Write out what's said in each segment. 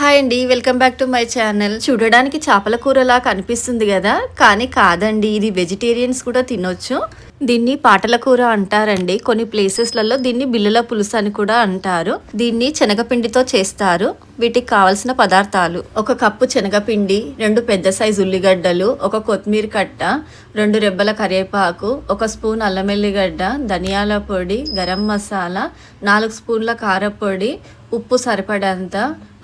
Hi అండి, welcome back to my channel. చూడడానికి చేపల కూరలా కనిపిస్తుంది కదా, కానీ కాదండి, ఇది వెజిటేరియన్స్ కూడా తినొచ్చు. దీన్ని పాటల కూర అంటారండి. కొన్ని ప్లేసెస్లలో దీన్ని బిల్లుల పులుసు అని కూడా అంటారు. దీన్ని శనగపిండితో చేస్తారు. వీటికి కావలసిన పదార్థాలు: 1 కప్పు శనగపిండి, 2 పెద్ద సైజు ఉల్లిగడ్డలు, 1 కొత్తిమీర కట్ట, 2 రెబ్బల కరివేపాకు, 1 స్పూన్ అల్లం వెల్లిగడ్డ, ధనియాల పొడి, గరం మసాలా, 4 స్పూన్ల కారపొడి, ఉప్పు సరిపడంత,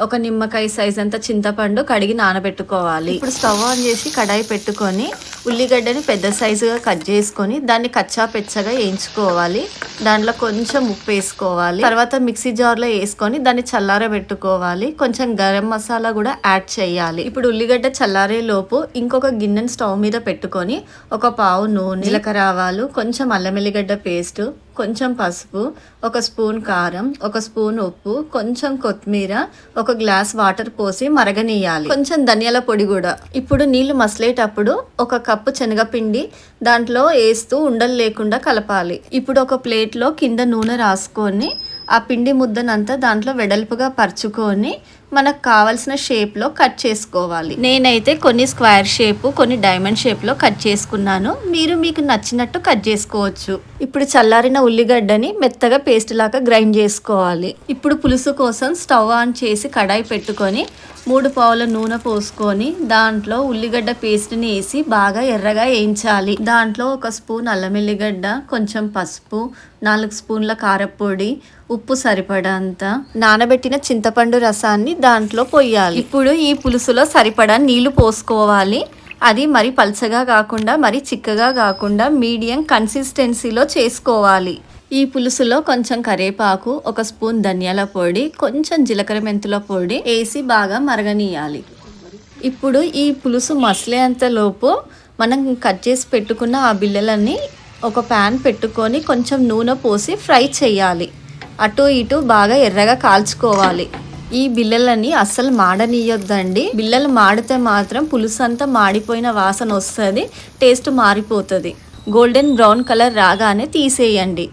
1 నిమ్మకాయ సైజ్ అంత చింతపండు కడిగి నానబెట్టుకోవాలి. ఇప్పుడు స్టవ్ ఆన్ చేసి కడాయి పెట్టుకొని ఉల్లిగడ్డని పెద్ద సైజుగా కట్ చేసుకొని దాన్ని కచ్చా పెచ్చగా వేయించుకోవాలి. దాంట్లో కొంచెం ఉప్పు వేసుకోవాలి. తర్వాత మిక్సీ జార్లో వేసుకొని దాన్ని చల్లారబెట్టుకోవాలి. కొంచెం గరం మసాలా కూడా యాడ్ చేయాలి. ఇప్పుడు ఉల్లిగడ్డ చల్లారే లోపు ఇంకొక గిన్నెని స్టవ్ మీద పెట్టుకొని 1 పావు నూనె, జీలకర్ర ఆవాలు, కొంచెం అల్లం వెల్లిగడ్డ పేస్ట్, కొంచెం పసుపు, 1 స్పూన్ కారం, 1 స్పూన్ ఉప్పు, కొంచెం కొత్తిమీర, 1 గ్లాస్ వాటర్ పోసి మరగనీయాలి. కొంచెం ధనియాల పొడి కూడా. ఇప్పుడు నీళ్లు మసలేటప్పుడు 1 కప్పు శనగపిండి దాంట్లో వేస్తూ ఉండలు లేకుండా కలపాలి. ఇప్పుడు ఒక ప్లేట్లో కింద నూనె రాసుకొని ఆ పిండి ముద్దనంతా దాంట్లో వెడల్పుగా పరుచుకొని మనకు కావాల్సిన షేప్లో కట్ చేసుకోవాలి. నేనైతే కొన్ని స్క్వేర్ షేప్, కొన్ని డైమండ్ షేప్లో కట్ చేసుకున్నాను. మీరు మీకు నచ్చినట్టు కట్ చేసుకోవచ్చు. ఇప్పుడు చల్లారిన ఉల్లిగడ్డని మెత్తగా పేస్ట్ లాగా గ్రైండ్ చేసుకోవాలి. ఇప్పుడు పులుసు కోసం స్టవ్ ఆన్ చేసి కడాయి పెట్టుకొని 3 పావుల నూనె పోసుకొని దాంట్లో ఉల్లిగడ్డ పేస్ట్ని వేసి బాగా ఎర్రగా వేయించాలి. దాంట్లో 1 స్పూన్ అల్లం వెల్లిగడ్డ, కొంచెం పసుపు, 4 స్పూన్ల కారపొడి, ఉప్పు సరిపడంత, నానబెట్టిన చింతపండు రసాన్ని దాంట్లో పోయాలి. ఇప్పుడు ఈ పులుసులో సరిపడా నీళ్లు పోసుకోవాలి. అది మరి పల్చగా కాకుండా మరి చిక్కగా కాకుండా మీడియం కన్సిస్టెన్సీలో చేసుకోవాలి. ఈ పులుసులో కొంచెం కరివేపాకు, 1 స్పూన్ ధనియాల పొడి, కొంచెం జీలకర్ర మెంతుల పొడి వేసి బాగా మరగనీయాలి. ఇప్పుడు ఈ పులుసు మసలేంత లోపు మనం కట్ చేసి పెట్టుకున్న ఆ బిళ్ళలన్నీ ఒక ప్యాన్ పెట్టుకొని కొంచెం నూనె పోసి ఫ్రై చేయాలి. అటు ఇటు బాగా ఎర్రగా కాల్చుకోవాలి. ఈ బిళ్ళలన్నీ అస్సలు మాడనీయొద్దండి. బిళ్ళలు మాడితే మాత్రం పులుసు అంతా మాడిపోయిన వాసన వస్తుంది, టేస్ట్ మారిపోతుంది. గోల్డెన్ బ్రౌన్ కలర్ రాగానే తీసేయండి.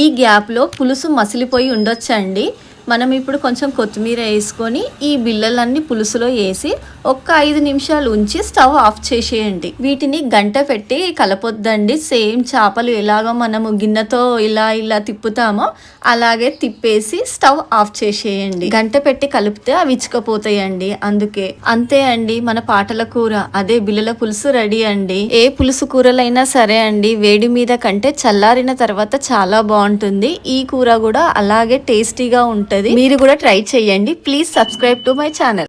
ఈ గ్యాప్లో పులుసు మసిలిపోయి ఉండొచ్చండి. మనం ఇప్పుడు కొంచెం కొత్తిమీర వేసుకొని ఈ బిళ్ళలన్నీ పులుసులో వేసి 5 నిమిషాలు ఉంచి స్టవ్ ఆఫ్ చేసేయండి. వీటిని గంట పెట్టి కలపొద్దండి. సేమ్ చేపలు ఎలాగో మనము గిన్నెతో ఇలా తిప్పుతామో అలాగే తిప్పేసి స్టవ్ ఆఫ్ చేసేయండి. గంట పెట్టి కలిపితే అవి ఇచ్చుకపోతాయండి. అందుకే అంతే అండి, మన పాటల కూర అదే బిళ్ళల పులుసు రెడీ అండి. ఏ పులుసు కూరలైనా సరే అండి, వేడి మీద కంటే చల్లారిన తర్వాత చాలా బాగుంటుంది. ఈ కూర కూడా అలాగే టేస్టీగా ఉంటుంది. మీరు కూడా ట్రై చేయండి. Please subscribe to my channel.